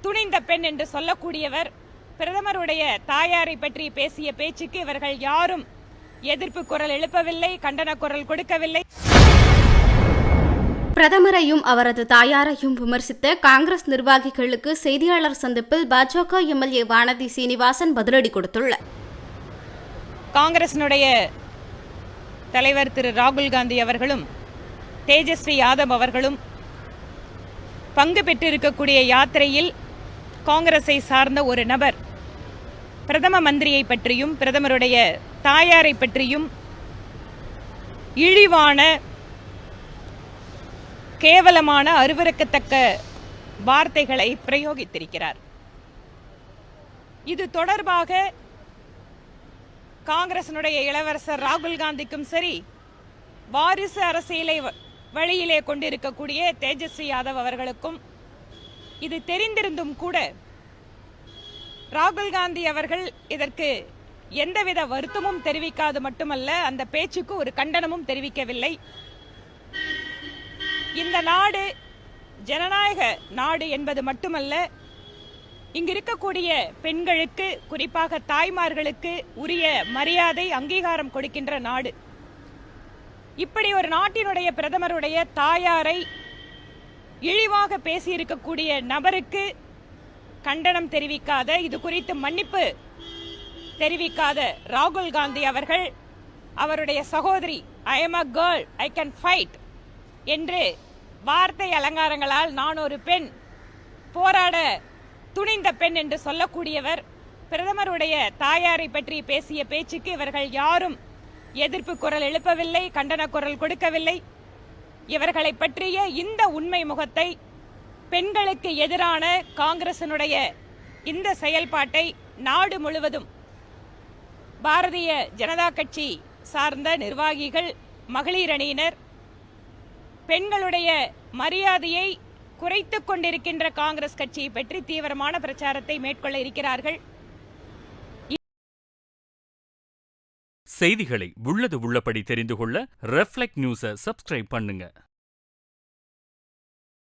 துணிந்த பெண் என்று சொல்லக்கூடியவர் பிரதமருடைய தாயாரை பற்றி பேசிய பேச்சுக்கு இவர்கள் யாரும் எதிர்ப்பு குரல் எழுப்பவில்லை, கண்டன குரல் கொடுக்கவில்லை. பிரதமரையும் அவரது தாயாரையும் விமர்சித்த காங்கிரஸ் நிர்வாகிகளுக்கு செய்தியாளர் சந்திப்பில் பாஜக எம்எல்ஏ வானதி சீனிவாசன் பதிலடி கொடுத்துள்ளார். காங்கிரசினுடைய தலைவர் திரு ராகுல் காந்தி அவர்களும் தேஜஸ்வி யாதவ் அவர்களும் பங்கு பெற்றிருக்கக்கூடிய யாத்திரையில் காங்கிரஸை சார்ந்த ஒரு நபர் பிரதம மந்திரியை பற்றியும் பிரதமருடைய தாயாரை பற்றியும் இழிவான, கேவலமான, அருவருக்கத்தக்க வார்த்தைகளை பிரயோகித்திருக்கிறார். இது தொடர்பாக காங்கிரசினுடைய இளவரசர் ராகுல் காந்திக்கும் சரி, வாரிசு அரசியலை வழியிலே கொண்டிருக்கக்கூடிய தேஜஸ்வி யாதவ் அவர்களுக்கும் இது தெரிந்திருந்தும் கூட ராகுல் காந்தி அவர்கள் இதற்கு எந்தவித வருத்தமும் தெரிவிக்காது மட்டுமல்ல, அந்த பேச்சுக்கு ஒரு கண்டனமும் தெரிவிக்கவில்லை. இந்த நாடு ஜனநாயக நாடு என்பது மட்டுமல்ல, இங்கு இருக்கக்கூடிய பெண்களுக்கு, குறிப்பாக தாய்மார்களுக்கு உரிய மரியாதை, அங்கீகாரம் கொடுக்கின்ற நாடு. இப்படி ஒரு நாட்டினுடைய பிரதமருடைய தாயாரை இழிவாக பேசியிருக்கக்கூடிய நபருக்கு கண்டனம் தெரிவிக்காத, இது குறித்து மன்னிப்பு தெரிவிக்காத ராகுல் காந்தி அவர்கள் அவருடைய சகோதரி I am a girl, I can fight என்று வார்த்தை அலங்காரங்களால் நான் ஒரு பெண், போராட துணிந்த பெண் என்று சொல்லக்கூடியவர் பிரதமருடைய தாயாரை பற்றி பேசிய பேச்சுக்கு இவர்கள் யாரும் எதிர்ப்பு குரல் எழுப்பவில்லை, கண்டன குரல் கொடுக்கவில்லை. இவர்களை பற்றிய இந்த உண்மை முகத்தை, பெண்களுக்கு எதிரான காங்கிரசினுடைய இந்த செயல்பாட்டை நாடு முழுவதும் பாரதிய ஜனதா கட்சி சார்ந்த நிர்வாகிகள், மகளிர் அணியினர் பெண்களுடைய மரியாதையை குறைத்துக் கொண்டிருக்கின்ற காங்கிரஸ் கட்சியை பற்றி தீவிரமான பிரச்சாரத்தை மேற்கொள்ள இருக்கிறார்கள். செய்திகளை உள்ளது உள்ளபடி தெரிந்து கொள்ள ரெஃப்ளெக்ட் நியூஸை சப்ஸ்கிரைப் பண்ணுங்க.